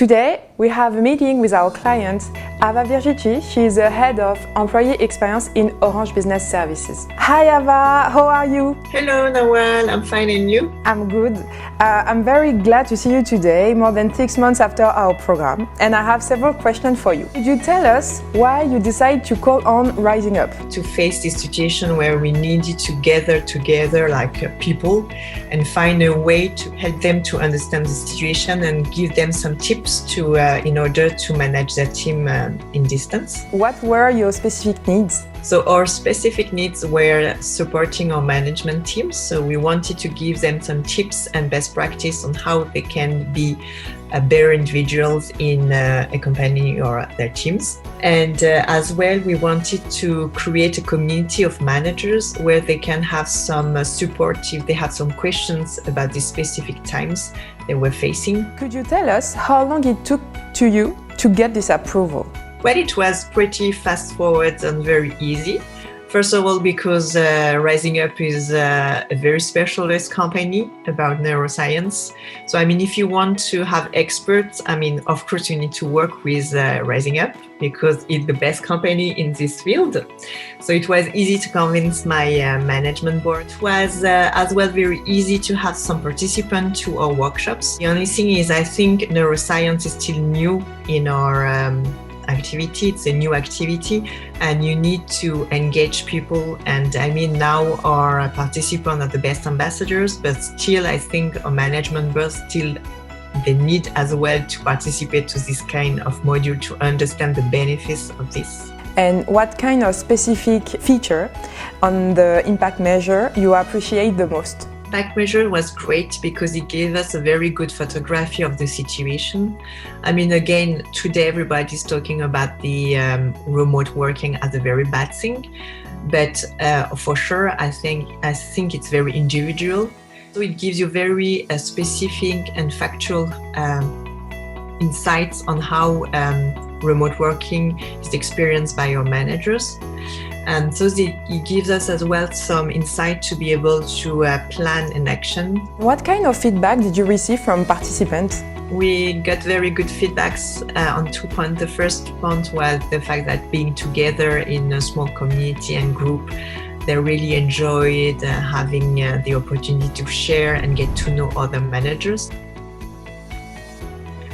Today, we have a meeting with our client, Ava Virgitti. She is the head of employee experience in Orange Business Services. Hi Ava, how are you? Hello Nawal, I'm fine, and you? I'm good. I'm very glad to see you today, more than 6 months after our program, and I have several questions for you. Could you tell us why you decided to call on Rising Up? To face this situation where we needed to gather together like people and find a way to help them to understand the situation and give them some tips to in order to manage their team in distance. What were your specific needs? So our specific needs were supporting our management teams. So we wanted to give them some tips and best practice on how they can be better individuals in accompanying their teams. And as well, we wanted to create a community of managers where they can have some support if they have some questions about the specific times they were facing. Could you tell us how long it took to you to get this approval? Well, it was pretty fast forward and very easy. First of all, because Rising Up is a very specialist company about neuroscience. So, if you want to have experts, of course, you need to work with Rising Up because it's the best company in this field. So it was easy to convince my management board. It was as well very easy to have some participants to our workshops. The only thing is, I think neuroscience is still new in our activity. It's a new activity and you need to engage people, and now our participants are the best ambassadors, but still I think our management board still they need as well to participate to this kind of module to understand the benefits of this. And what kind of specific feature on the impact measure you appreciate the most? Impact measure was great because it gave us a very good photography of the situation. Again, today everybody's talking about the remote working as a very bad thing, but for sure, I think it's very individual. So it gives you very specific and factual insights on how remote working is experienced by your managers. And so it gives us as well some insight to be able to plan an action. What kind of feedback did you receive from participants? We got very good feedbacks on 2 points. The first point was the fact that being together in a small community and group, they really enjoyed having the opportunity to share and get to know other managers.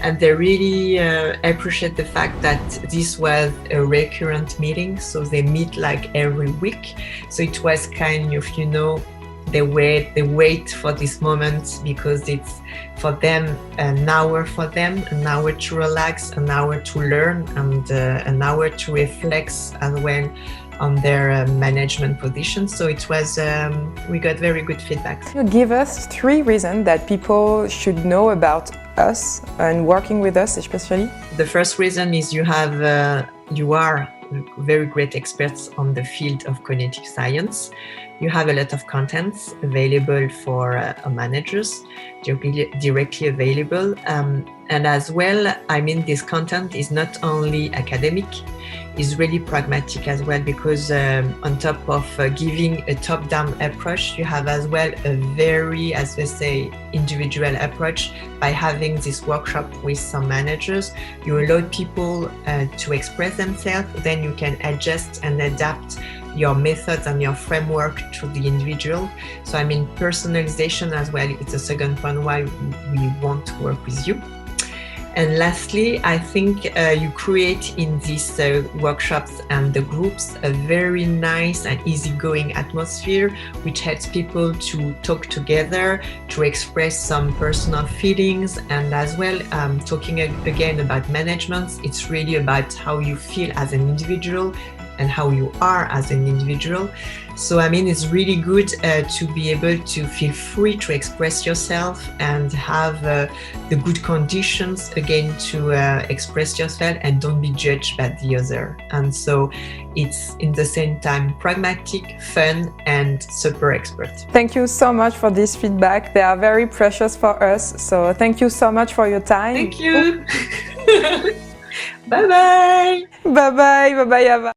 And they really appreciate the fact that this was a recurrent meeting, so they meet like every week. So it was kind of, they wait for this moment because it's for them an hour an hour to relax, an hour to learn, and an hour to reflect as well on their management position. So it was, we got very good feedback. You give us 3 reasons that people should know about us and working with us especially. The first reason is you are very great experts on the field of cognitive science. You have a lot of contents available for managers, directly available. And as well, this content is not only academic, is really pragmatic as well, because on top of giving a top-down approach, you have as well a very, as they say, individual approach. By having this workshop with some managers, you allow people to express themselves, then you can adjust and adapt your methods and your framework to the individual. So personalization as well, it's a second point why we want to work with you. And lastly, I think you create in these workshops and the groups a very nice and easygoing atmosphere, which helps people to talk together, to express some personal feelings, and as well, talking again about management, it's really about how you feel as an individual and how you are as an individual. So it's really good to be able to feel free to express yourself and have the good conditions again to express yourself and don't be judged by the other. And so it's in the same time pragmatic, fun, and super expert. Thank you so much for this feedback. They are very precious for us. So thank you so much for your time. Thank you. Bye-bye. Bye-bye. Bye-bye, Ava.